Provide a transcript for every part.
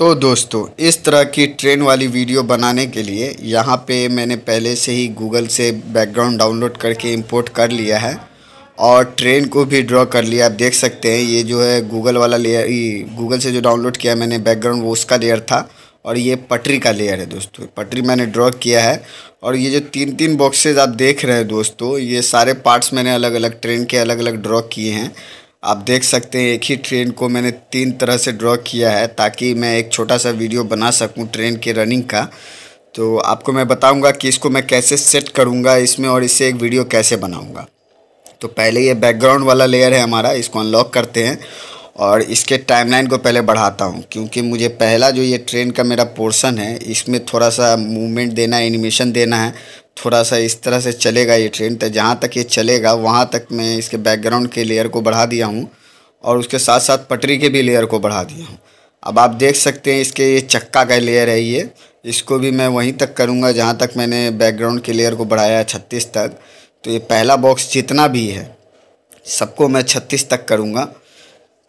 तो दोस्तों, इस तरह की ट्रेन वाली वीडियो बनाने के लिए यहाँ पे मैंने पहले से ही गूगल से बैकग्राउंड डाउनलोड करके इंपोर्ट कर लिया है और ट्रेन को भी ड्रॉ कर लिया। आप देख सकते हैं ये जो है गूगल वाला लेयर, गूगल से जो डाउनलोड किया मैंने बैकग्राउंड वो उसका लेयर था और ये पटरी का लेयर है दोस्तों। पटरी मैंने ड्रॉ किया है और ये जो तीन तीन बॉक्सेज आप देख रहे हैं दोस्तों, ये सारे पार्ट्स मैंने अलग अलग ट्रेन के अलग अलग ड्रॉ किए हैं। आप देख सकते हैं एक ही ट्रेन को मैंने तीन तरह से ड्रॉ किया है ताकि मैं एक छोटा सा वीडियो बना सकूं ट्रेन के रनिंग का। तो आपको मैं बताऊंगा कि इसको मैं कैसे सेट करूंगा इसमें और इससे एक वीडियो कैसे बनाऊंगा। तो पहले ये बैकग्राउंड वाला लेयर है हमारा, इसको अनलॉक करते हैं और इसके टाइमलाइन को पहले बढ़ाता हूं क्योंकि मुझे पहला जो ये ट्रेन का मेरा पोर्शन है इसमें थोड़ा सा मूवमेंट देना है, एनिमेशन देना है। थोड़ा सा इस तरह से चलेगा ये ट्रेन, तो जहाँ तक ये चलेगा वहाँ तक मैं इसके बैकग्राउंड के लेयर को बढ़ा दिया हूँ और उसके साथ साथ पटरी के भी लेयर को बढ़ा दिया हूँ। अब आप देख सकते हैं इसके ये चक्का का लेयर है, ये इसको भी मैं वहीं तक करूँगा जहाँ तक मैंने बैकग्राउंड के लेयर को बढ़ाया है 36 तक। तो ये पहला बॉक्स जितना भी है सबको मैं 36 तक करूँगा।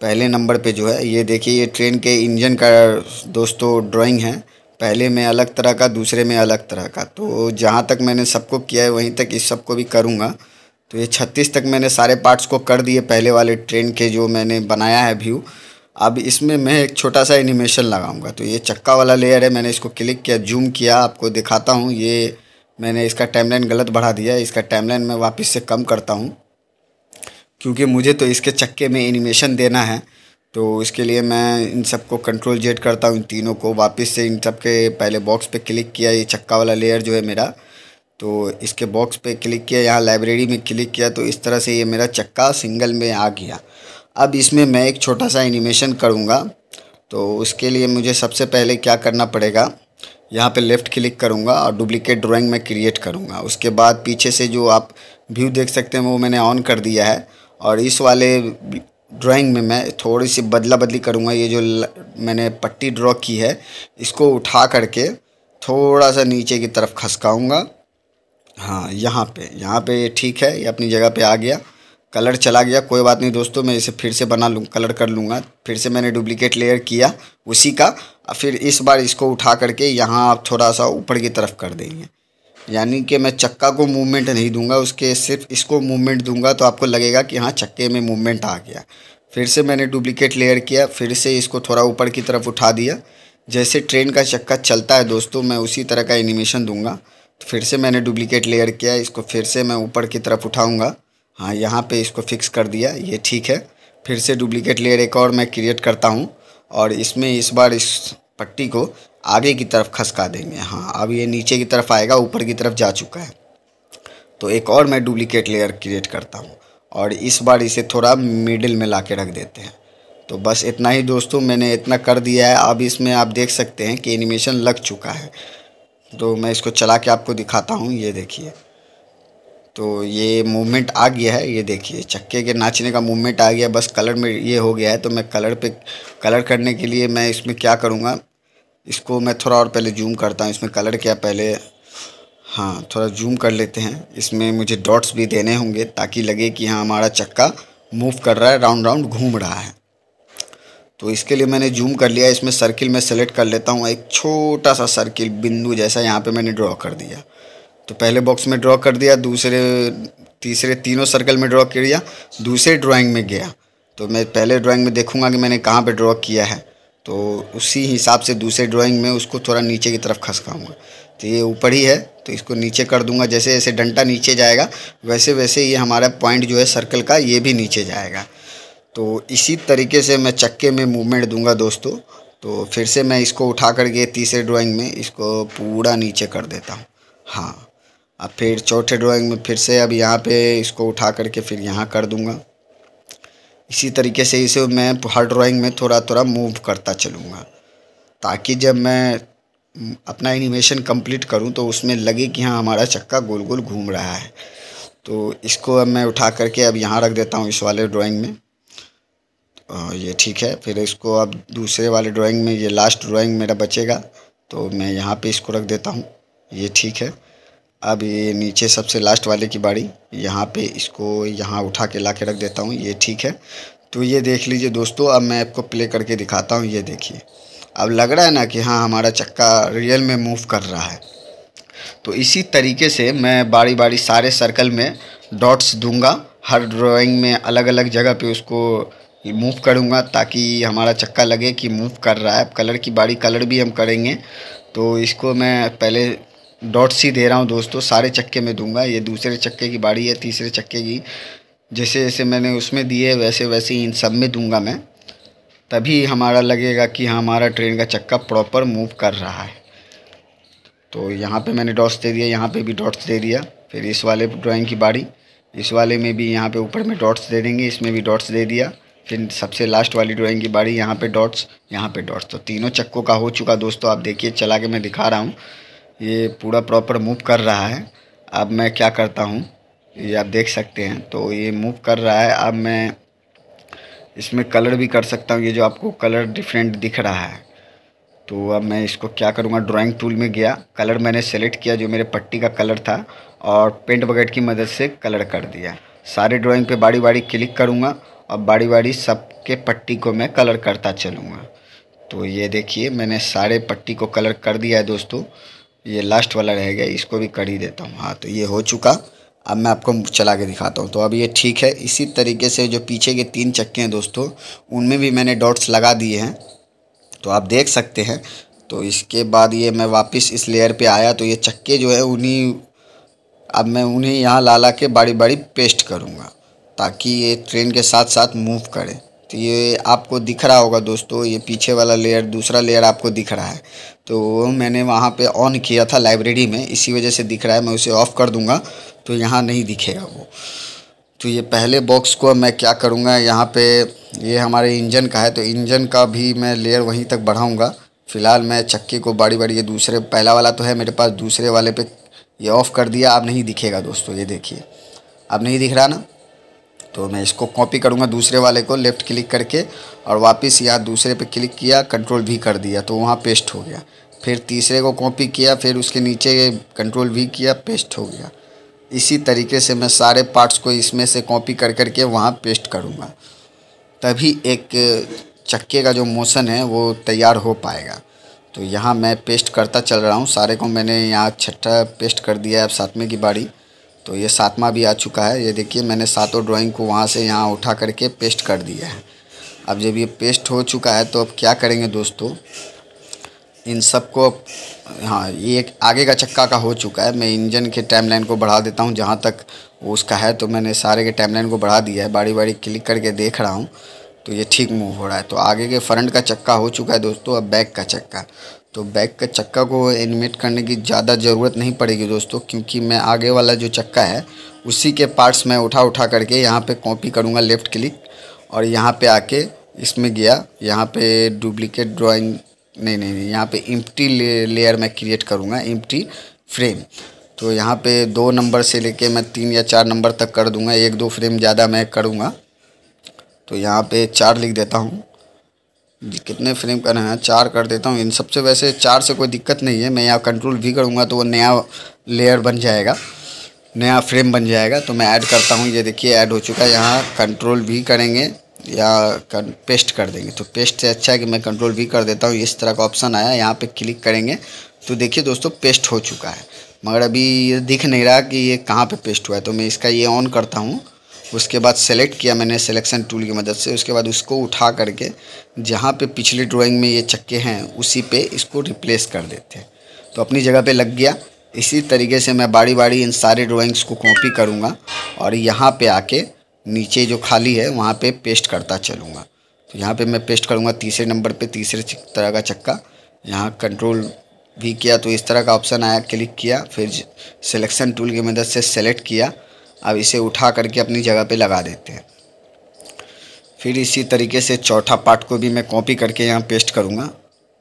पहले नंबर पे जो है ये देखिए, ये ट्रेन के इंजन का दोस्तों ड्राइंग है। पहले में अलग तरह का, दूसरे में अलग तरह का। तो जहाँ तक मैंने सबको किया है वहीं तक इस सबको भी करूँगा। तो ये 36 तक मैंने सारे पार्ट्स को कर दिए पहले वाले ट्रेन के जो मैंने बनाया है व्यू। अब इसमें मैं एक छोटा सा एनिमेशन लगाऊंगा। तो ये चक्का वाला लेयर है, मैंने इसको क्लिक किया, जूम किया, आपको दिखाता हूँ। ये मैंने इसका टाइमलाइन गलत बढ़ा दिया, इसका टाइमलाइन मैं वापस से कम करता हूँ क्योंकि मुझे तो इसके चक्के में एनिमेशन देना है। तो इसके लिए मैं इन सबको कंट्रोल जेड करता हूँ, इन तीनों को वापस से इन सब के पहले बॉक्स पे क्लिक किया। ये चक्का वाला लेयर जो है मेरा, तो इसके बॉक्स पे क्लिक किया, यहाँ लाइब्रेरी में क्लिक किया, तो इस तरह से ये मेरा चक्का सिंगल में आ गया। अब इसमें मैं एक छोटा सा एनिमेशन करूँगा। तो उसके लिए मुझे सबसे पहले क्या करना पड़ेगा, यहाँ पे लेफ़्ट क्लिक करूँगा और डुप्लीकेट ड्राइंग में क्रिएट करूँगा। उसके बाद पीछे से जो आप व्यू देख सकते हैं वो मैंने ऑन कर दिया है और इस वाले ड्राइंग में मैं थोड़ी सी बदला बदली करूँगा। ये जो मैंने पट्टी ड्रॉ की है इसको उठा करके थोड़ा सा नीचे की तरफ खसकाऊँगा। हाँ, यहाँ पे ठीक है, ये अपनी जगह पे आ गया। कलर चला गया, कोई बात नहीं दोस्तों, मैं इसे फिर से बना लूँ, कलर कर लूँगा। फिर से मैंने डुप्लीकेट लेयर किया उसी का, फिर इस बार इसको उठा करके यहाँ आप थोड़ा सा ऊपर की तरफ कर देंगे। यानी कि मैं चक्का को मूवमेंट नहीं दूंगा, उसके सिर्फ इसको मूवमेंट दूंगा तो आपको लगेगा कि हाँ चक्के में मूवमेंट आ गया। फिर से मैंने डुप्लीकेट लेयर किया, फिर से इसको थोड़ा ऊपर की तरफ उठा दिया। जैसे ट्रेन का चक्का चलता है दोस्तों, मैं उसी तरह का एनिमेशन दूंगा। तो फिर से मैंने डुप्लीकेट लेयर किया, इसको फिर से मैं ऊपर की तरफ उठाऊँगा। हाँ, यहाँ पर इसको फिक्स कर दिया, ये ठीक है। फिर से डुप्लीकेट लेयर एक और मैं क्रिएट करता हूँ और इसमें इस बार इस पट्टी को आगे की तरफ खसका देंगे। हाँ, अब ये नीचे की तरफ आएगा, ऊपर की तरफ जा चुका है। तो एक और मैं डुप्लीकेट लेयर क्रिएट करता हूँ और इस बार इसे थोड़ा मिडिल में ला के रख देते हैं। तो बस इतना ही दोस्तों, मैंने इतना कर दिया है। अब इसमें आप देख सकते हैं कि एनिमेशन लग चुका है। तो मैं इसको चला के आपको दिखाता हूँ, ये देखिए। तो ये मूवमेंट आ गया है, ये देखिए चक्के के नाचने का मूवमेंट आ गया। बस कलर में ये हो गया है। तो मैं कलर करने के लिए मैं इसमें क्या करूँगा, इसको मैं थोड़ा और पहले जूम करता हूँ। इसमें कलर क्या पहले, हाँ थोड़ा जूम कर लेते हैं। इसमें मुझे डॉट्स भी देने होंगे ताकि लगे कि हाँ हमारा चक्का मूव कर रहा है, राउंड राउंड घूम रहा है। तो इसके लिए मैंने जूम कर लिया। इसमें सर्किल में सेलेक्ट कर लेता हूँ, एक छोटा सा सर्किल बिंदु जैसा यहाँ पे मैंने ड्रॉ कर दिया। तो पहले बॉक्स में ड्रॉ कर दिया, दूसरे तीसरे तीनों सर्कल में ड्रॉ किया, दूसरे ड्राइंग में गया। तो मैं पहले ड्राइंग में देखूँगा कि मैंने कहाँ पर ड्रॉ किया है, तो उसी हिसाब से दूसरे ड्राइंग में उसको थोड़ा नीचे की तरफ खसकाऊँगा। तो ये ऊपर ही है तो इसको नीचे कर दूंगा। जैसे जैसे डंडा नीचे जाएगा वैसे वैसे ये हमारा पॉइंट जो है सर्कल का ये भी नीचे जाएगा। तो इसी तरीके से मैं चक्के में मूवमेंट दूंगा दोस्तों। तो फिर से मैं इसको उठा करके तीसरे ड्राइंग में इसको पूरा नीचे कर देता हूँ। हाँ, अब फिर चौथे ड्राइंग में फिर से अब यहाँ पे इसको उठा करके फिर यहाँ कर दूँगा। इसी तरीके से इसे मैं हर ड्राइंग में थोड़ा थोड़ा मूव करता चलूँगा ताकि जब मैं अपना एनिमेशन कंप्लीट करूं तो उसमें लगे कि हाँ हमारा चक्का गोल गोल घूम रहा है। तो इसको अब मैं उठा करके अब यहाँ रख देता हूँ इस वाले ड्राइंग में। ये ठीक है। फिर इसको अब दूसरे वाले ड्राइंग में, ये लास्ट ड्राइंग मेरा बचेगा तो मैं यहाँ पे इसको रख देता हूँ, ये ठीक है। अब ये नीचे सबसे लास्ट वाले की बारी, यहाँ पे इसको यहाँ उठा के ला के रख देता हूँ, ये ठीक है। तो ये देख लीजिए दोस्तों, अब मैं आपको प्ले करके दिखाता हूँ। ये देखिए, अब लग रहा है ना कि हाँ हमारा चक्का रियल में मूव कर रहा है। तो इसी तरीके से मैं बारी बारी सारे सर्कल में डॉट्स दूंगा, हर ड्राइंग में अलग अलग जगह पे उसको मूव करूंगा ताकि हमारा चक्का लगे कि मूव कर रहा है। अब कलर की बारी, कलर भी हम करेंगे। तो इसको मैं पहले डॉट्स ही दे रहा हूँ दोस्तों, सारे चक्के में दूंगा। ये दूसरे चक्के की बारी है, तीसरे चक्के की। जैसे जैसे मैंने उसमें दिए वैसे वैसे ही इन सब में दूंगा मैं, तभी हमारा लगेगा कि हाँ हमारा ट्रेन का चक्का प्रॉपर मूव कर रहा है। तो यहाँ पे मैंने डॉट्स दे दिया, यहाँ पे भी डॉट्स दे दिया। फिर इस वाले ड्राइंग की बारी, इस वाले में भी यहाँ पे ऊपर में डॉट्स दे देंगे, इसमें भी डॉट्स दे दिया। फिर सबसे लास्ट वाली ड्राइंग की बारी, यहाँ पे डॉट्स, यहाँ पे डॉट्स। तो तीनों चक्कों का हो चुका दोस्तों। आप देखिए, चला के मैं दिखा रहा हूँ, ये पूरा प्रॉपर मूव कर रहा है। अब मैं क्या करता हूँ, ये आप देख सकते हैं। तो ये मूव कर रहा है। अब मैं इसमें कलर भी कर सकता हूँ। ये जो आपको कलर डिफरेंट दिख रहा है, तो अब मैं इसको क्या करूँगा, ड्राइंग टूल में गया, कलर मैंने सेलेक्ट किया जो मेरे पट्टी का कलर था, और पेंट बकेट की मदद से कलर कर दिया। सारे ड्राइंग पे बारी बारी क्लिक करूँगा और बारी बारी सबके पट्टी को मैं कलर करता चलूँगा। तो ये देखिए, मैंने सारे पट्टी को कलर कर दिया है दोस्तों। ये लास्ट वाला रह गया, इसको भी कर ही देता हूँ। हाँ, तो ये हो चुका। अब मैं आपको चला के दिखाता हूँ। तो अब ये ठीक है। इसी तरीके से जो पीछे के 3 चक्के हैं दोस्तों, उनमें भी मैंने डॉट्स लगा दिए हैं, तो आप देख सकते हैं। तो इसके बाद ये मैं वापस इस लेयर पे आया, तो ये चक्के जो है अब मैं उन्हें यहाँ ला के बारी बारी पेस्ट करूँगा ताकि ये ट्रेन के साथ साथ मूव करे। तो ये आपको दिख रहा होगा दोस्तों, ये पीछे वाला लेयर, दूसरा लेयर आपको दिख रहा है। तो मैंने वहाँ पे ऑन किया था लाइब्रेरी में, इसी वजह से दिख रहा है। मैं उसे ऑफ़ कर दूँगा तो यहाँ नहीं दिखेगा वो। तो ये पहले बॉक्स को मैं क्या करूँगा, यहाँ पे ये हमारे इंजन का है, तो इंजन का भी मैं लेयर वहीं तक बढ़ाऊँगा। फ़िलहाल मैं चक्के को बारी बारी, ये दूसरे, पहला वाला तो है मेरे पास, दूसरे वाले पे ये ऑफ़ कर दिया। अब नहीं दिखेगा दोस्तों, ये देखिए, अब नहीं दिख रहा ना। तो मैं इसको कॉपी करूँगा दूसरे वाले को, लेफ़्ट क्लिक करके, और वापस यहाँ दूसरे पे क्लिक किया, कंट्रोल भी कर दिया, तो वहाँ पेस्ट हो गया। फिर तीसरे को कॉपी किया, फिर उसके नीचे कंट्रोल भी किया, पेस्ट हो गया। इसी तरीके से मैं सारे पार्ट्स को इसमें से कॉपी कर करके वहाँ पेस्ट करूँगा, तभी एक चक्के का जो मोशन है वो तैयार हो पाएगा। तो यहाँ मैं पेस्ट करता चल रहा हूँ, सारे को मैंने यहाँ 6ठा पेस्ट कर दिया है। अब 7वें की बारी, तो ये 7वां भी आ चुका है। ये देखिए, मैंने सातों ड्राइंग को वहाँ से यहाँ उठा करके पेस्ट कर दिया है। अब जब ये पेस्ट हो चुका है, तो अब क्या करेंगे दोस्तों, इन सब को, हाँ ये एक आगे का चक्का का हो चुका है। मैं इंजन के टाइमलाइन को बढ़ा देता हूँ जहाँ तक वो उसका है। तो मैंने सारे के टाइमलाइन को बढ़ा दिया है, बारी बारी क्लिक करके देख रहा हूँ, तो ये ठीक मूव हो रहा है। तो आगे के फ्रंट का चक्का हो चुका है दोस्तों। अब बैक का चक्का, तो बैक का चक्का को एनिमेट करने की ज़्यादा ज़रूरत नहीं पड़ेगी दोस्तों, क्योंकि मैं आगे वाला जो चक्का है उसी के पार्ट्स मैं उठा करके यहाँ पे कॉपी करूँगा, लेफ़्ट क्लिक, और यहाँ पे आके इसमें गया, यहाँ पे डुप्लीकेट ड्राइंग, नहीं, यहाँ पे एम्प्टी लेयर मैं क्रिएट करूँगा, एम्प्टी फ्रेम। तो यहाँ पे 2 नंबर से लेके मैं 3 या 4 नंबर तक कर दूँगा, 1-2 फ्रेम ज़्यादा मैं करूँगा। तो यहाँ पे 4 लिख देता हूँ। कितने फ्रेम करना है, 4 कर देता हूँ। इन सबसे वैसे 4 से कोई दिक्कत नहीं है। मैं यहाँ कंट्रोल भी करूँगा तो वो नया लेयर बन जाएगा, नया फ्रेम बन जाएगा। तो मैं ऐड करता हूँ, ये देखिए ऐड हो चुका है। यहाँ कंट्रोल भी करेंगे या पेस्ट कर देंगे, तो पेस्ट से अच्छा है कि मैं कंट्रोल भी कर देता हूँ। इस तरह का ऑप्शन आया, यहाँ पे क्लिक करेंगे तो देखिए दोस्तों पेस्ट हो चुका है, मगर अभी ये दिख नहीं रहा कि ये कहाँ पे पेस्ट हुआ है। तो मैं इसका ये ऑन करता हूँ। उसके बाद सेलेक्ट किया मैंने सिलेक्शन टूल की मदद से। उसके बाद उसको उठा करके जहाँ पे पिछली ड्राइंग में ये चक्के हैं उसी पे इसको रिप्लेस कर देते हैं, तो अपनी जगह पे लग गया। इसी तरीके से मैं बारी बारी इन सारे ड्राइंग्स को कॉपी करूँगा और यहाँ पे आके नीचे जो खाली है वहाँ पे पेस्ट करता चलूँगा। तो यहाँ पे मैं पेस्ट करूँगा तीसरे नंबर पे, तीसरे तरह का चक्का। यहाँ कंट्रोल भी किया तो इस तरह का ऑप्शन आया, क्लिक किया, फिर सिलेक्शन टूल की मदद से सेलेक्ट किया। अब इसे उठा करके अपनी जगह पे लगा देते हैं। फिर इसी तरीके से चौथा पार्ट को भी मैं कॉपी करके यहाँ पेस्ट करूँगा।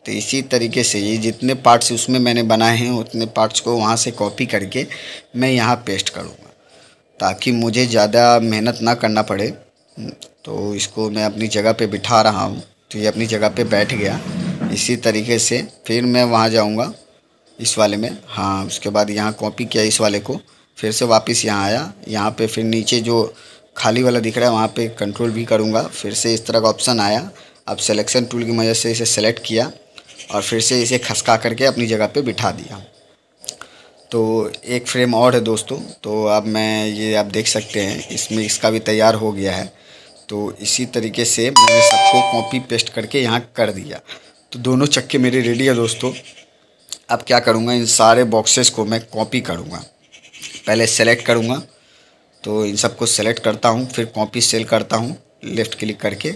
तो इसी तरीके से ये जितने पार्ट्स उसमें मैंने बनाए हैं उतने पार्ट्स को वहाँ से कॉपी करके मैं यहाँ पेस्ट करूँगा, ताकि मुझे ज़्यादा मेहनत ना करना पड़े। तो इसको मैं अपनी जगह पे बिठा रहा हूँ, तो ये अपनी जगह पे बैठ गया। इसी तरीके से फिर मैं वहाँ जाऊँगा इस वाले में, हाँ उसके बाद यहाँ कॉपी किया इस वाले को, फिर से वापस यहाँ आया। यहाँ पे फिर नीचे जो खाली वाला दिख रहा है वहाँ पे कंट्रोल भी करूँगा, फिर से इस तरह का ऑप्शन आया। अब सिलेक्शन टूल की मदद से इसे सेलेक्ट किया, और फिर से इसे खसका करके अपनी जगह पे बिठा दिया। तो एक फ्रेम और है दोस्तों, तो अब मैं ये आप देख सकते हैं इसमें इसका भी तैयार हो गया है। तो इसी तरीके से मैंने सबको कॉपी पेस्ट करके यहाँ कर दिया। तो दोनों चक्के मेरे रेडी है दोस्तों। अब क्या करूँगा, इन सारे बॉक्सेस को मैं कॉपी करूँगा। पहले सेलेक्ट करूँगा, तो इन सबको सेलेक्ट करता हूँ, फिर कॉपी सेल करता हूँ लेफ़्ट क्लिक करके।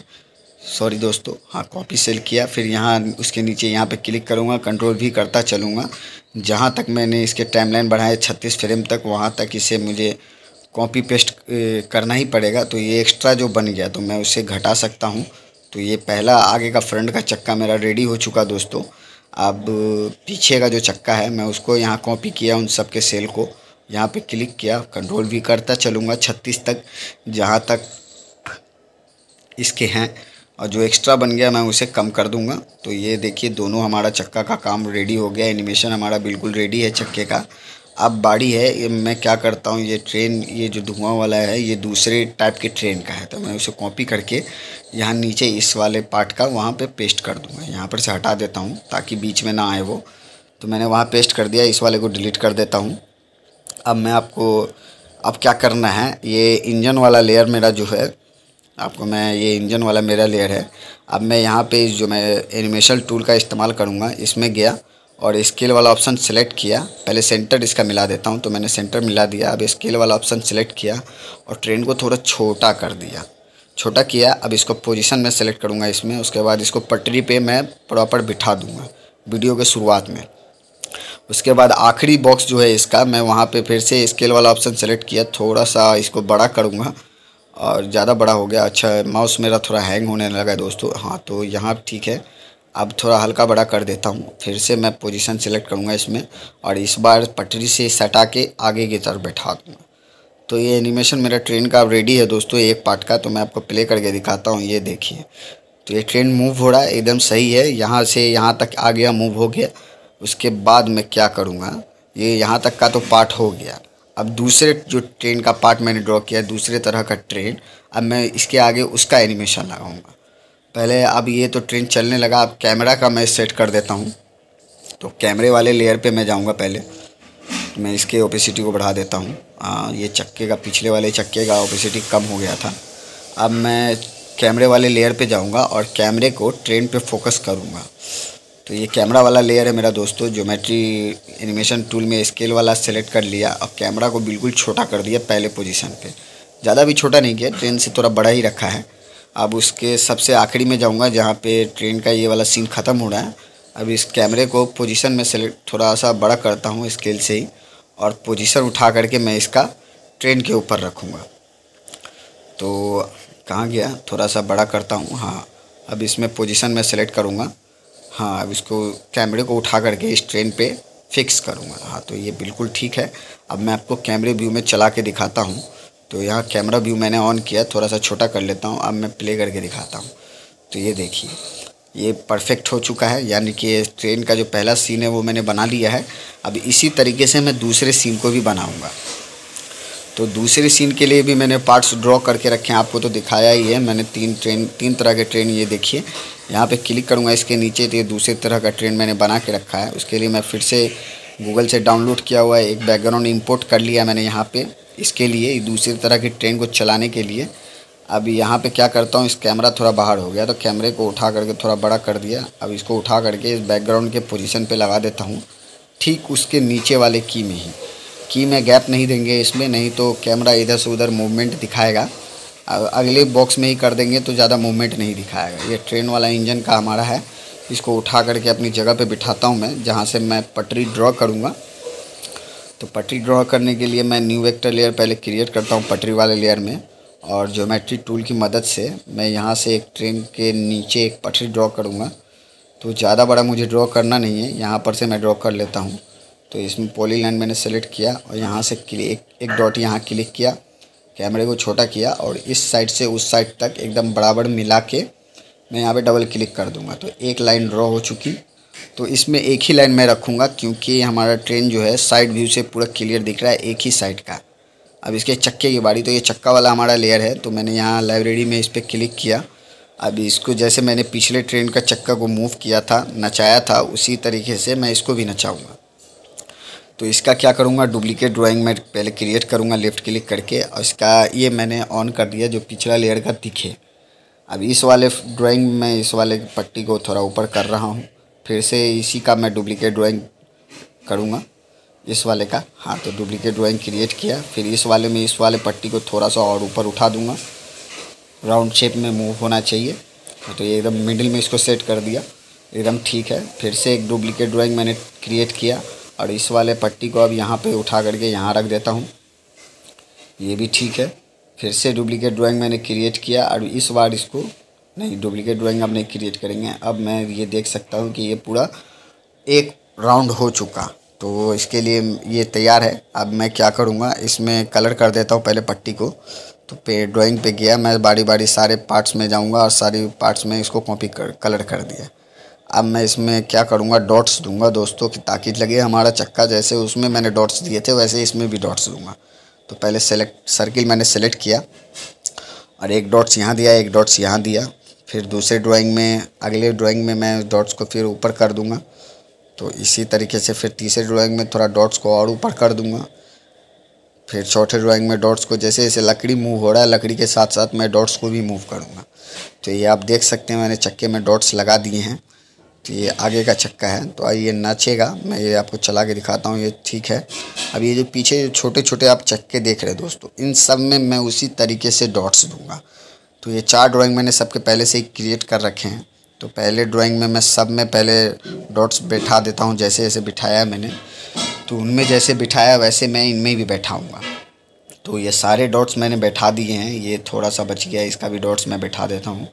सॉरी दोस्तों, हाँ कॉपी सेल किया, फिर यहाँ उसके नीचे यहाँ पे क्लिक करूँगा, कंट्रोल भी करता चलूँगा। जहाँ तक मैंने इसके टाइमलाइन बढ़ाए 36 फ्रेम तक, वहाँ तक इसे मुझे कॉपी पेस्ट करना ही पड़ेगा। तो ये एक्स्ट्रा जो बन गया तो मैं उसे घटा सकता हूँ। तो ये पहला आगे का फ्रंट का चक्का मेरा रेडी हो चुका दोस्तों। अब पीछे का जो चक्का है मैं उसको यहाँ कॉपी किया, उन सब के सेल को यहाँ पे क्लिक किया, कंट्रोल भी करता चलूँगा 36 तक, जहाँ तक इसके हैं। और जो एक्स्ट्रा बन गया मैं उसे कम कर दूंगा। तो ये देखिए दोनों हमारा चक्का का काम रेडी हो गया, एनिमेशन हमारा बिल्कुल रेडी है चक्के का। अब बारी है, ये मैं क्या करता हूँ, ये ट्रेन, ये जो धुआं वाला है ये दूसरे टाइप के ट्रेन का है। तो मैं उसे कॉपी करके यहाँ नीचे इस वाले पार्ट का वहाँ पे पेस्ट कर दूँगा। यहाँ पर से हटा देता हूँ ताकि बीच में ना आए वो। तो मैंने वहाँ पेस्ट कर दिया, इस वाले को डिलीट कर देता हूँ। अब मैं आपको अब क्या करना है, ये इंजन वाला लेयर मेरा जो है, आपको मैं ये इंजन वाला मेरा लेयर है। अब मैं यहाँ पे जो मैं एनिमेशन टूल का इस्तेमाल करूँगा, इसमें गया और स्केल वाला ऑप्शन सेलेक्ट किया। पहले सेंटर इसका मिला देता हूँ, तो मैंने सेंटर मिला दिया। अब स्केल वाला ऑप्शन सेलेक्ट किया और ट्रेन को थोड़ा छोटा कर दिया, छोटा किया। अब इसको पोजीशन में सेलेक्ट करूँगा इसमें। उसके बाद इसको पटरी पे मैं प्रॉपर बिठा दूँगा वीडियो के शुरुआत में। उसके बाद आखिरी बॉक्स जो है इसका, मैं वहाँ पे फिर से स्केल वाला ऑप्शन सेलेक्ट किया, थोड़ा सा इसको बड़ा करूँगा और ज़्यादा बड़ा हो गया। अच्छा, माउस मेरा थोड़ा हैंग होने लगा है दोस्तों। हाँ, तो यहाँ ठीक है। अब थोड़ा हल्का बड़ा कर देता हूँ। फिर से मैं पोजीशन सेलेक्ट करूँगा इसमें और इस बार पटरी से सटा के आगे की तरफ बैठा दूँगा। तो ये एनिमेशन मेरा ट्रेन का अब रेडी है दोस्तों, एक पार्ट का। तो मैं आपको प्ले करके दिखाता हूँ, ये देखिए। तो ये ट्रेन मूव हो रहा है, एकदम सही है। यहाँ से यहाँ तक आ गया, मूव हो गया। उसके बाद मैं क्या करूँगा, ये यहाँ तक का तो पार्ट हो गया। अब दूसरे जो ट्रेन का पार्ट मैंने ड्रॉ किया, दूसरे तरह का ट्रेन, अब मैं इसके आगे उसका एनिमेशन लगाऊंगा। पहले अब ये तो ट्रेन चलने लगा। अब कैमरा का मैं सेट कर देता हूँ। तो कैमरे वाले लेयर पे मैं जाऊँगा। पहले तो मैं इसके ओपेसिटी को बढ़ा देता हूँ। ये चक्के का, पिछले वाले चक्के का ओपेसिटी कम हो गया था। अब मैं कैमरे वाले लेयर पे जाऊँगा और कैमरे को ट्रेन पे फोकस करूँगा। तो ये कैमरा वाला लेयर है मेरा दोस्तों। ज्योमेट्री एनिमेशन टूल में स्केल वाला सेलेक्ट कर लिया। अब कैमरा को बिल्कुल छोटा कर दिया पहले पोजीशन पे, ज़्यादा भी छोटा नहीं किया, ट्रेन से थोड़ा बड़ा ही रखा है। अब उसके सबसे आखिरी में जाऊंगा जहाँ पे ट्रेन का ये वाला सीन ख़त्म हो रहा है। अब इस कैमरे को पोजीशन में सेलेक्ट थोड़ा सा बड़ा करता हूँ स्केल से ही, और पोजीशन उठा करके मैं इसका ट्रेन के ऊपर रखूँगा। तो कहाँ गया, थोड़ा सा बड़ा करता हूँ। हाँ, अब इसमें पोजीशन में सेलेक्ट करूँगा। हाँ, अब इसको कैमरे को उठा करके इस ट्रेन पे फिक्स करूँगा। हाँ, तो ये बिल्कुल ठीक है। अब मैं आपको कैमरे व्यू में चला के दिखाता हूँ। तो यहाँ कैमरा व्यू मैंने ऑन किया, थोड़ा सा छोटा कर लेता हूँ। अब मैं प्ले करके दिखाता हूँ। तो ये देखिए, ये परफेक्ट हो चुका है। यानी कि ट्रेन का जो पहला सीन है वो मैंने बना लिया है। अब इसी तरीके से मैं दूसरे सीन को भी बनाऊँगा। तो दूसरे सीन के लिए भी मैंने पार्ट्स ड्रॉ करके रखे हैं, आपको तो दिखाया ही है मैंने। तीन तरह के ट्रेन, ये देखिए। यहाँ पे क्लिक करूँगा इसके नीचे, तो ये दूसरे तरह का ट्रेन मैंने बना के रखा है। उसके लिए मैं फिर से गूगल से डाउनलोड किया हुआ है एक बैकग्राउंड इंपोर्ट कर लिया मैंने यहाँ पे, इसके लिए दूसरी तरह की ट्रेन को चलाने के लिए। अब यहाँ पे क्या करता हूँ, इस कैमरा थोड़ा बाहर हो गया तो कैमरे को उठा करके थोड़ा बड़ा कर दिया। अब इसको उठा करके इस बैकग्राउंड के पोजीशन पे लगा देता हूँ, ठीक उसके नीचे वाले की में ही। की में गैप नहीं देंगे इसमें, नहीं तो कैमरा इधर से उधर मूवमेंट दिखाएगा। अगले बॉक्स में ही कर देंगे तो ज़्यादा मूवमेंट नहीं दिखाएगा। ये ट्रेन वाला इंजन का हमारा है। इसको उठा करके अपनी जगह पे बिठाता हूँ मैं, जहाँ से मैं पटरी ड्रॉ करूँगा। तो पटरी ड्रॉ करने के लिए मैं न्यू वेक्टर लेयर पहले क्रिएट करता हूँ पटरी वाले लेयर में, और ज्योमेट्री टूल की मदद से मैं यहाँ से एक ट्रेन के नीचे एक पटरी ड्रॉ करूँगा। तो ज़्यादा बड़ा मुझे ड्रॉ करना नहीं है, यहाँ पर से मैं ड्रॉ कर लेता हूँ। तो इसमें पॉलीलाइन मैंने सेलेक्ट किया और यहाँ से एक डॉट यहाँ क्लिक किया, कैमरे को छोटा किया और इस साइड से उस साइड तक एकदम बराबर मिला के मैं यहाँ पे डबल क्लिक कर दूँगा। तो एक लाइन ड्रॉ हो चुकी। तो इसमें एक ही लाइन मैं रखूँगा क्योंकि हमारा ट्रेन जो है साइड व्यू से पूरा क्लियर दिख रहा है, एक ही साइड का। अब इसके चक्के की बारी, तो ये चक्का वाला हमारा लेयर है। तो मैंने यहाँ लाइब्रेरी में इस पर क्लिक किया अब इसको जैसे मैंने पिछले ट्रेन का चक्का को मूव किया था, नचाया था, उसी तरीके से मैं इसको भी नचाऊँगा। तो इसका क्या करूँगा, डुप्लीकेट ड्राइंग मैं पहले क्रिएट करूँगा लेफ़्ट क्लिक करके, और इसका ये मैंने ऑन कर दिया जो पिछला लेयर का दिखे। अब इस वाले ड्राइंग में इस वाले पट्टी को थोड़ा ऊपर कर रहा हूँ, फिर से इसी का मैं डुप्लीकेट ड्राइंग करूँगा इस वाले का। हाँ, तो डुप्लीकेट ड्राइंग क्रिएट किया, फिर इस वाले में इस वाले पट्टी को थोड़ा सा और ऊपर उठा दूँगा, राउंड शेप में मूव होना चाहिए। तो ये एकदम मिडिल में इसको सेट कर दिया, एकदम ठीक है। फिर से एक डुप्लीकेट ड्राइंग मैंने क्रिएट किया और इस वाले पट्टी को अब यहाँ पे उठा करके यहाँ रख देता हूँ, ये भी ठीक है। फिर से डुप्लीकेट ड्राइंग मैंने क्रिएट किया और इस बार इसको नहीं, डुप्लीकेट ड्राइंग अब नहीं क्रिएट करेंगे। अब मैं ये देख सकता हूँ कि ये पूरा एक राउंड हो चुका, तो इसके लिए ये तैयार है। अब मैं क्या करूँगा, इसमें कलर कर देता हूँ पहले पट्टी को। तो पे ड्राइंग पे गया मैं, बारी बारी सारे पार्ट्स में जाऊँगा और सारी पार्ट्स में इसको कॉपी कर कलर कर दिया। अब मैं इसमें क्या करूँगा, डॉट्स दूंगा दोस्तों कि ताकि लगे हमारा चक्का जैसे उसमें मैंने डॉट्स दिए थे वैसे इसमें भी डॉट्स दूंगा। तो पहले सर्किल मैंने सेलेक्ट किया और एक डॉट्स यहाँ दिया, एक डॉट्स यहाँ दिया। फिर दूसरे ड्राइंग में, अगले ड्राइंग में मैं डॉट्स को फिर ऊपर कर दूँगा। तो इसी तरीके से फिर तीसरे ड्राइंग में थोड़ा डॉट्स को और ऊपर कर दूँगा। फिर चौथे ड्राइंग में डॉट्स को, जैसे जैसे लकड़ी मूव हो रहा है लकड़ी के साथ साथ मैं डॉट्स को भी मूव करूँगा। तो ये आप देख सकते हैं मैंने चक्के में डॉट्स लगा दिए हैं। तो ये आगे का चक्का है, तो ये नाचेगा, मैं ये आपको चला के दिखाता हूँ, ये ठीक है। अब ये जो पीछे छोटे छोटे आप चक्के देख रहे हैं दोस्तों, इन सब में मैं उसी तरीके से डॉट्स दूंगा। तो ये 4 ड्राइंग मैंने सबके पहले से ही क्रिएट कर रखे हैं। तो पहले ड्राइंग में मैं सब में पहले डॉट्स बैठा देता हूँ, जैसे जैसे बिठाया मैंने, तो उनमें जैसे बिठाया वैसे मैं इनमें भी बैठाऊँगा। तो ये सारे डॉट्स मैंने बैठा दिए हैं, ये थोड़ा सा बच गया, इसका भी डॉट्स मैं बैठा देता हूँ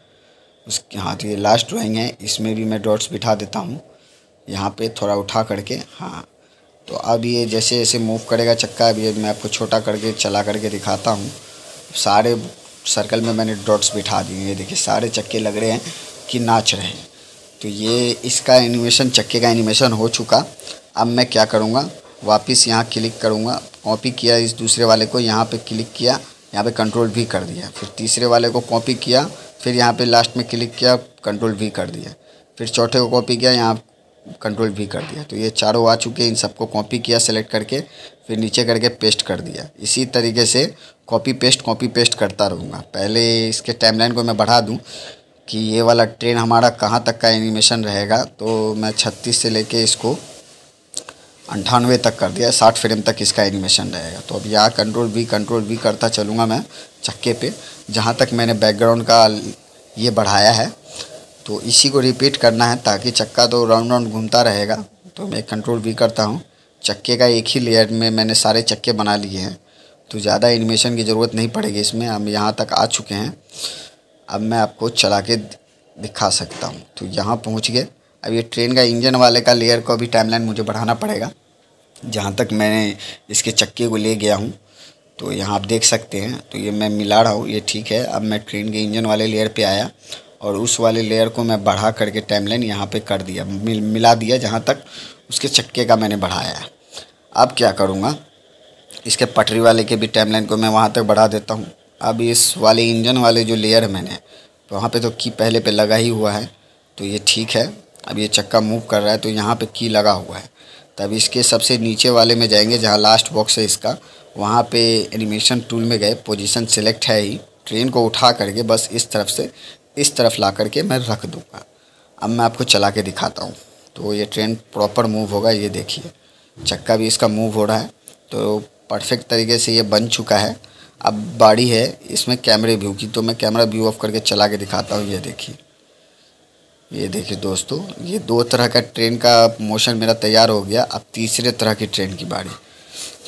उसके। हाँ, तो ये लास्ट ड्राइंग है, इसमें भी मैं डॉट्स बिठा देता हूँ यहाँ पे थोड़ा उठा करके। हाँ, तो अब ये जैसे जैसे मूव करेगा चक्का, अब ये मैं आपको छोटा करके चला करके दिखाता हूँ। सारे सर्कल में मैंने डॉट्स बिठा दिए, ये देखिए सारे चक्के लग रहे हैं कि नाच रहे हैं। तो ये इसका एनिमेशन, चक्के का एनिमेशन हो चुका। अब मैं क्या करूँगा, वापस यहाँ क्लिक करूँगा, कॉपी किया इस दूसरे वाले को, यहाँ पे क्लिक किया, यहाँ पे कंट्रोल V कर दिया, फिर तीसरे वाले को कॉपी किया, फिर यहाँ पे लास्ट में क्लिक किया, कंट्रोल V कर दिया, फिर चौथे को कॉपी किया, यहाँ कंट्रोल V कर दिया। तो ये चारों आ चुके हैं, इन सबको कॉपी किया सेलेक्ट करके, फिर नीचे करके पेस्ट कर दिया। इसी तरीके से कॉपी पेस्ट करता रहूँगा। पहले इसके टाइमलाइन को मैं बढ़ा दूँ कि ये वाला ट्रेन हमारा कहाँ तक का एनिमेशन रहेगा, तो मैं 36 से लेके इसको 98 तक कर दिया, 60 फ्रेम तक इसका एनिमेशन रहेगा। तो अब यहाँ कंट्रोल V करता चलूँगा मैं चक्के पे, जहाँ तक मैंने बैकग्राउंड का ये बढ़ाया है। तो इसी को रिपीट करना है ताकि चक्का तो राउंड राउंड घूमता रहेगा। तो मैं कंट्रोल V करता हूँ, चक्के का एक ही लेयर में मैंने सारे चक्के बना लिए हैं, तो ज़्यादा एनिमेशन की ज़रूरत नहीं पड़ेगी इसमें। हम यहाँ तक आ चुके हैं, अब मैं आपको चला के दिखा सकता हूँ। तो यहाँ पहुँच गए। अब ये ट्रेन का इंजन वाले का लेयर को भी टाइमलाइन मुझे बढ़ाना पड़ेगा, जहाँ तक मैं इसके चक्के को ले गया हूँ। तो यहाँ आप देख सकते हैं, तो ये मैं मिला रहा हूँ, ये ठीक है। अब मैं ट्रेन के इंजन वाले लेयर पे आया और उस वाले लेयर को मैं बढ़ा करके टाइमलाइन यहाँ पे कर दिया, मिला दिया जहाँ तक उसके चक्के का मैंने बढ़ाया है। अब क्या करूँगा, इसके पटरी वाले के भी टाइमलाइन को मैं वहाँ तक बढ़ा देता हूँ। अब इस वाले इंजन वाले जो लेयर है मैंने, तो वहाँ पे तो की पहले पे लगा ही हुआ है, तो ये ठीक है। अब ये चक्का मूव कर रहा है तो यहाँ पे की लगा हुआ है। तब इसके सबसे नीचे वाले में जाएंगे, जहाँ लास्ट बॉक्स है इसका, वहाँ पे एनिमेशन टूल में गए, पोजीशन सेलेक्ट है ही, ट्रेन को उठा करके बस इस तरफ से इस तरफ ला करके मैं रख दूँगा। अब मैं आपको चला के दिखाता हूँ, तो ये ट्रेन प्रॉपर मूव होगा। ये देखिए चक्का भी इसका मूव हो रहा है, तो परफेक्ट तरीके से ये बन चुका है। अब बारी है इसमें कैमरे व्यू की, तो मैं कैमरा व्यू ऑफ करके चला के दिखाता हूँ। ये देखिए दोस्तों, ये 2 तरह का ट्रेन का मोशन मेरा तैयार हो गया। अब तीसरे तरह की ट्रेन की बारी।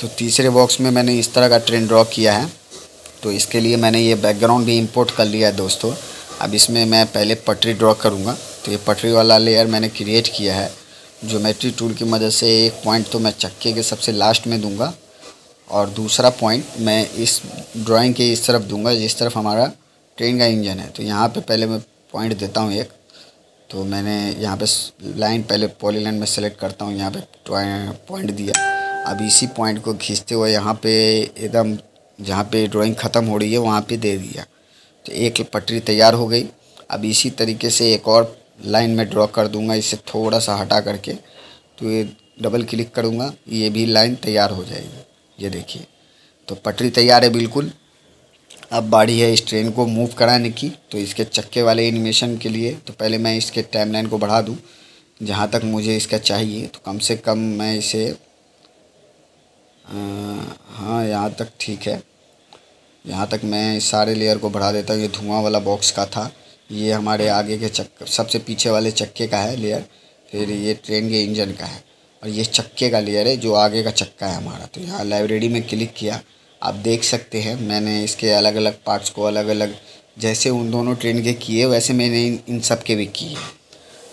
तो तीसरे बॉक्स में मैंने इस तरह का ट्रेन ड्रॉ किया है, तो इसके लिए मैंने ये बैकग्राउंड भी इंपोर्ट कर लिया है दोस्तों। अब इसमें मैं पहले पटरी ड्रॉ करूँगा, तो ये पटरी वाला लेयर मैंने क्रिएट किया है ज्योमेट्री टूल की मदद से। एक पॉइंट तो मैं चक्के के सबसे लास्ट में दूंगा और दूसरा पॉइंट मैं इस ड्राइंग के इस तरफ दूंगा जिस तरफ हमारा ट्रेन का इंजन है। तो यहाँ पे पहले मैं पॉइंट देता हूँ एक, तो मैंने यहाँ पे लाइन पहले पॉलीलाइन में सेलेक्ट करता हूँ, यहाँ पे पॉइंट दिया। अब इसी पॉइंट को खींचते हुए यहाँ पे एकदम जहाँ पे ड्राइंग ख़त्म हो रही है वहाँ पे दे दिया। तो एक पटरी तैयार हो गई। अब इसी तरीके से एक और लाइन में ड्रॉ कर दूंगा, इसे थोड़ा सा हटा करके। तो ये डबल क्लिक करूंगा, ये भी लाइन तैयार हो जाएगी। ये देखिए, तो पटरी तैयार है बिल्कुल। अब बारी है इस ट्रेन को मूव कराने की। तो इसके चक्के वाले एनिमेशन के लिए तो पहले मैं इसके टाइमलाइन को बढ़ा दूं जहाँ तक मुझे इसका चाहिए। तो कम से कम मैं इसे हाँ, यहाँ तक ठीक है। यहाँ तक मैं इस सारे लेयर को बढ़ा देता हूँ। ये धुआं वाला बॉक्स का था, ये हमारे आगे के चक्के सबसे पीछे वाले चक्के का है लेयर। फिर ये ट्रेन के इंजन का है, और ये चक्के का लेयर है जो आगे का चक्का है हमारा। तो यहाँ लाइब्रेरी में क्लिक किया, आप देख सकते हैं मैंने इसके अलग अलग पार्ट्स को अलग अलग, जैसे उन दोनों ट्रेन के किए वैसे मैंने इन सब के भी किए।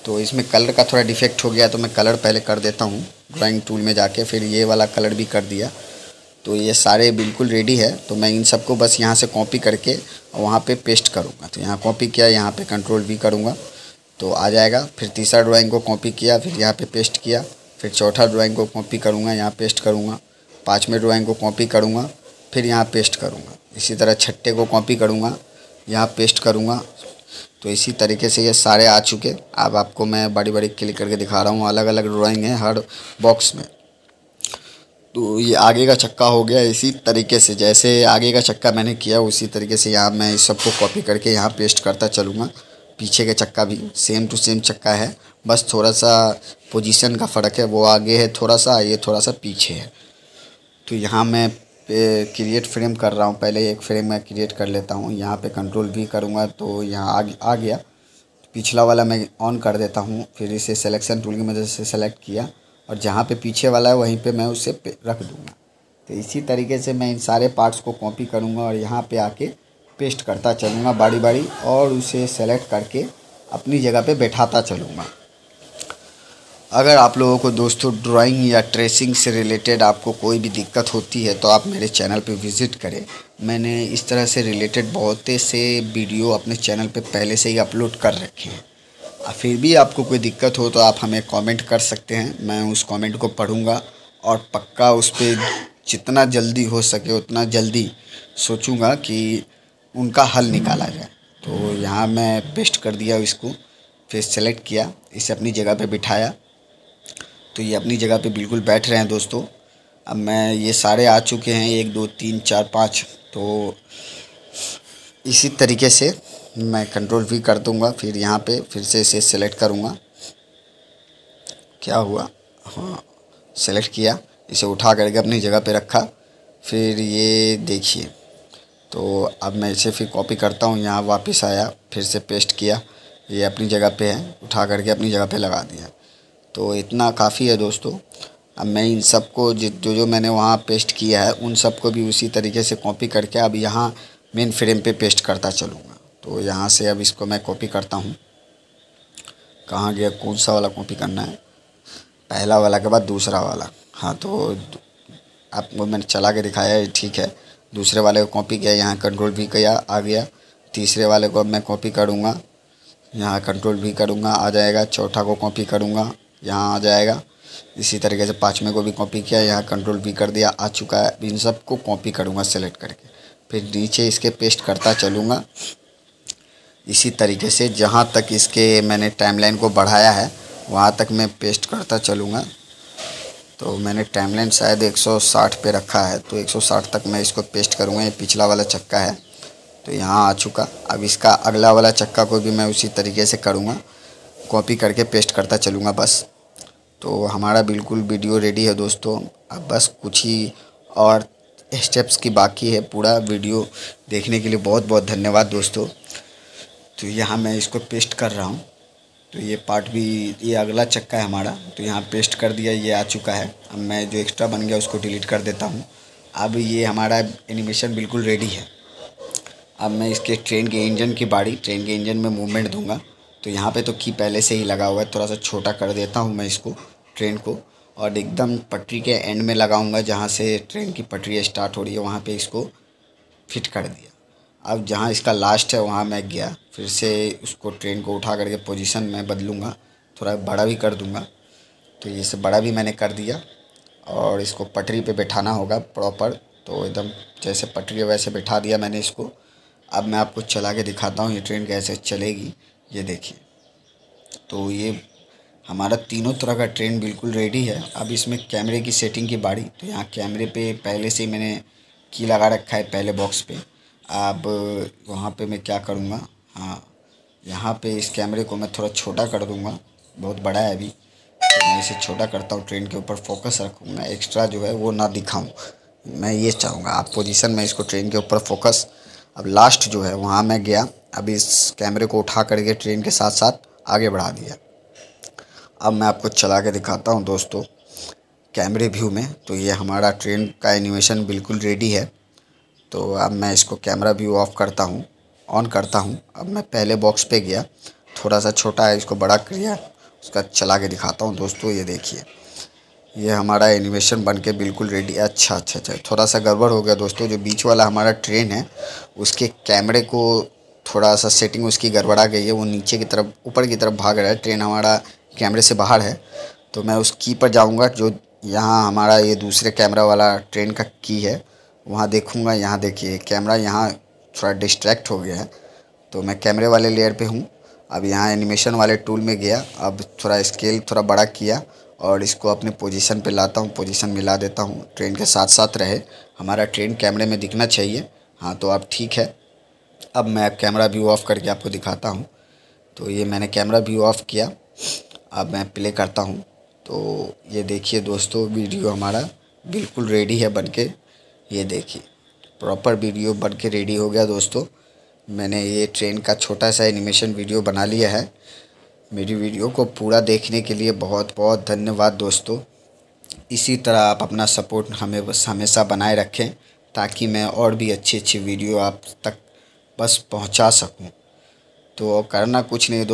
तो इसमें कलर का थोड़ा डिफेक्ट हो गया, तो मैं कलर पहले कर देता हूँ ड्राइंग टूल में जाके। फिर ये वाला कलर भी कर दिया। तो ये सारे बिल्कुल रेडी है। तो मैं इन सबको बस यहाँ से कॉपी करके वहाँ पे पेस्ट करूँगा। तो यहाँ कॉपी किया, यहाँ पे कंट्रोल V करूँगा तो आ जाएगा। फिर तीसरा ड्राइंग को कॉपी किया, फिर यहाँ पे पेस्ट किया। फिर चौथा ड्राइंग को कॉपी करूँगा, यहाँ पेस्ट करूँगा। पाँचवें ड्राइंग को कॉपी करूँगा, फिर यहाँ पेस्ट करूँगा। इसी तरह छठे को कॉपी करूँगा, यहाँ पेस्ट करूँगा। तो इसी तरीके से ये सारे आ चुके। अब आपको मैं बड़ी बड़ी क्लिक करके दिखा रहा हूँ, अलग अलग ड्राइंग है हर बॉक्स में। तो ये आगे का चक्का हो गया। इसी तरीके से जैसे आगे का चक्का मैंने किया उसी तरीके से यहाँ मैं इस सबको कॉपी करके यहाँ पेस्ट करता चलूँगा। पीछे का चक्का भी सेम टू सेम चक्का है, बस थोड़ा सा पोजीशन का फ़र्क है। वो आगे है थोड़ा सा, ये थोड़ा सा पीछे है। तो यहाँ मैं क्रिएट फ्रेम कर रहा हूँ। पहले एक फ्रेम मैं क्रिएट कर लेता हूँ। यहाँ पे कंट्रोल V करूँगा तो यहाँ आ गया। पिछला वाला मैं ऑन कर देता हूँ। फिर इसे सिलेक्शन टूल की मदद से सेलेक्ट किया, और जहाँ पे पीछे वाला है वहीं पे मैं उसे रख दूँगा। तो इसी तरीके से मैं इन सारे पार्ट्स को कॉपी करूँगा और यहाँ पे आके पेस्ट करता चलूँगा बारी बारी, और उसे सेलेक्ट करके अपनी जगह पे बैठाता चलूँगा। अगर आप लोगों को दोस्तों ड्राइंग या ट्रेसिंग से रिलेटेड आपको कोई भी दिक्कत होती है तो आप मेरे चैनल पे विज़िट करें। मैंने इस तरह से रिलेटेड बहुत से वीडियो अपने चैनल पे पहले से ही अपलोड कर रखे हैं। फिर भी आपको कोई दिक्कत हो तो आप हमें कमेंट कर सकते हैं, मैं उस कमेंट को पढ़ूंगा और पक्का उस पर जितना जल्दी हो सके उतना जल्दी सोचूंगा कि उनका हल निकाला जाए। तो यहाँ मैं पेस्ट कर दिया इसको, फिर सेलेक्ट किया, इसे अपनी जगह पे बिठाया। तो ये अपनी जगह पे बिल्कुल बैठ रहे हैं दोस्तों। अब मैं ये सारे आ चुके हैं, 1 2 3 4 5। तो इसी तरीके से मैं कंट्रोल V कर दूंगा। फिर यहाँ पे फिर से इसे सेलेक्ट करूँगा। क्या हुआ, हाँ सेलेक्ट किया, इसे उठा करके अपनी जगह पे रखा। फिर ये देखिए, तो अब मैं इसे फिर कॉपी करता हूँ, यहाँ वापस आया, फिर से पेस्ट किया, ये अपनी जगह पे है, उठा करके अपनी जगह पे लगा दिया। तो इतना काफ़ी है दोस्तों। अब मैं इन सब को जो जो मैंने वहाँ पेस्ट किया है उन सब को भी उसी तरीके से कॉपी करके अब यहाँ मेन फ्रेम पे पेस्ट करता चलूँगा। तो यहाँ से अब इसको मैं कॉपी करता हूँ। कहाँ गया, कौन सा वाला कॉपी करना है, पहला वाला के बाद दूसरा वाला। हाँ, तो आपको मैंने चला के दिखाया है, ठीक है। दूसरे वाले को कॉपी किया, यहाँ कंट्रोल V किया, आ गया। तीसरे वाले को अब मैं कॉपी करूँगा, यहाँ कंट्रोल V करूँगा, आ जाएगा। चौथा को कॉपी करूँगा, यहाँ आ जाएगा। इसी तरीके से पाँचवें को भी कॉपी किया, यहाँ कंट्रोल V कर दिया, आ चुका है। इन सब को कॉपी करूँगा सेलेक्ट करके, फिर नीचे इसके पेस्ट करता चलूँगा। इसी तरीके से जहाँ तक इसके मैंने टाइमलाइन को बढ़ाया है वहाँ तक मैं पेस्ट करता चलूँगा। तो मैंने टाइमलाइन शायद 160 पे रखा है, तो 160 तक मैं इसको पेस्ट करूँगा। ये पिछला वाला चक्का है, तो यहाँ आ चुका। अब इसका अगला वाला चक्का को भी मैं उसी तरीके से करूँगा, कॉपी करके पेस्ट करता चलूँगा बस। तो हमारा बिल्कुल वीडियो रेडी है दोस्तों। अब बस कुछ ही और स्टेप्स की बाकी है। पूरा वीडियो देखने के लिए बहुत बहुत धन्यवाद दोस्तों। तो यहाँ मैं इसको पेस्ट कर रहा हूँ। तो ये पार्ट भी, ये अगला चक्का है हमारा, तो यहाँ पेस्ट कर दिया, ये आ चुका है। अब मैं जो एक्स्ट्रा बन गया उसको डिलीट कर देता हूँ। अब ये हमारा एनिमेशन बिल्कुल रेडी है। अब मैं इसके ट्रेन के इंजन की बारी, ट्रेन के इंजन में मूवमेंट दूंगा। तो यहाँ पे तो की पहले से ही लगा हुआ है, थोड़ा सा छोटा कर देता हूँ मैं इसको ट्रेन को, और एकदम पटरी के एंड में लगाऊंगा जहाँ से ट्रेन की पटरी स्टार्ट हो रही है, वहाँ पे इसको फिट कर दिया। अब जहाँ इसका लास्ट है वहाँ मैं गया, फिर से उसको ट्रेन को उठा करके पोजीशन में बदलूँगा, थोड़ा बड़ा भी कर दूँगा। तो ये सब बड़ा भी मैंने कर दिया, और इसको पटरी पे बैठाना होगा प्रॉपर। तो एकदम जैसे पटरी है वैसे बैठा दिया मैंने इसको। अब मैं आपको चला के दिखाता हूँ ये ट्रेन कैसे चलेगी। ये देखिए, तो ये हमारा तीनों तरह का ट्रेन बिल्कुल रेडी है। अब इसमें कैमरे की सेटिंग की बारी। तो यहाँ कैमरे पे पहले से ही मैंने की लगा रखा है पहले बॉक्स पे। अब वहाँ पे मैं क्या करूँगा, हाँ यहाँ पे इस कैमरे को मैं थोड़ा छोटा कर दूँगा, बहुत बड़ा है अभी, तो मैं इसे छोटा करता हूँ। ट्रेन के ऊपर फोकस रखूँगा, एक्स्ट्रा जो है वो ना दिखाऊँ, मैं ये चाहूँगा। आप पोजीशन में इसको ट्रेन के ऊपर फोकस। अब लास्ट जो है वहाँ मैं गया, अब इस कैमरे को उठा करके ट्रेन के साथ साथ आगे बढ़ा दिया। अब मैं आपको चला के दिखाता हूँ दोस्तों कैमरे व्यू में। तो ये हमारा ट्रेन का एनिमेशन बिल्कुल रेडी है। तो अब मैं इसको कैमरा व्यू ऑफ करता हूँ, ऑन करता हूँ। अब मैं पहले बॉक्स पे गया, थोड़ा सा छोटा है, इसको बड़ा किया, उसका चला के दिखाता हूँ दोस्तों। ये देखिए, ये हमारा एनिमेशन बन के बिल्कुल रेडी। अच्छा, थोड़ा सा गड़बड़ हो गया दोस्तों। जो बीच वाला हमारा ट्रेन है उसके कैमरे को थोड़ा सा सेटिंग उसकी गड़बड़ा गई है, वो नीचे की तरफ ऊपर की तरफ भाग रहा है। ट्रेन हमारा कैमरे से बाहर है, तो मैं उस की पर जाऊंगा जो यहाँ हमारा ये दूसरे कैमरा वाला ट्रेन का की है, वहाँ देखूंगा। यहाँ देखिए कैमरा यहाँ थोड़ा डिस्ट्रैक्ट हो गया है, तो मैं कैमरे वाले लेयर पे हूँ। अब यहाँ एनिमेशन वाले टूल में गया, अब थोड़ा स्केल थोड़ा बड़ा किया और इसको अपने पोजीशन पे लाता हूँ, पोजीशन मिला देता हूँ। ट्रेन के साथ साथ रहे, हमारा ट्रेन कैमरे में दिखना चाहिए। हाँ, तो अब ठीक है। अब मैं कैमरा व्यू ऑफ करके आपको दिखाता हूँ। तो ये मैंने कैमरा व्यू ऑफ किया, अब मैं प्ले करता हूँ। तो ये देखिए दोस्तों, वीडियो हमारा बिल्कुल रेडी है बनके। ये देखिए, प्रॉपर वीडियो बनके रेडी हो गया दोस्तों। मैंने ये ट्रेन का छोटा सा एनिमेशन वीडियो बना लिया है। मेरी वीडियो को पूरा देखने के लिए बहुत बहुत धन्यवाद दोस्तों। इसी तरह आप अपना सपोर्ट हमें बस हमेशा बनाए रखें, ताकि मैं और भी अच्छी अच्छी वीडियो आप तक बस पहुंचा सकूं। तो करना कुछ नहीं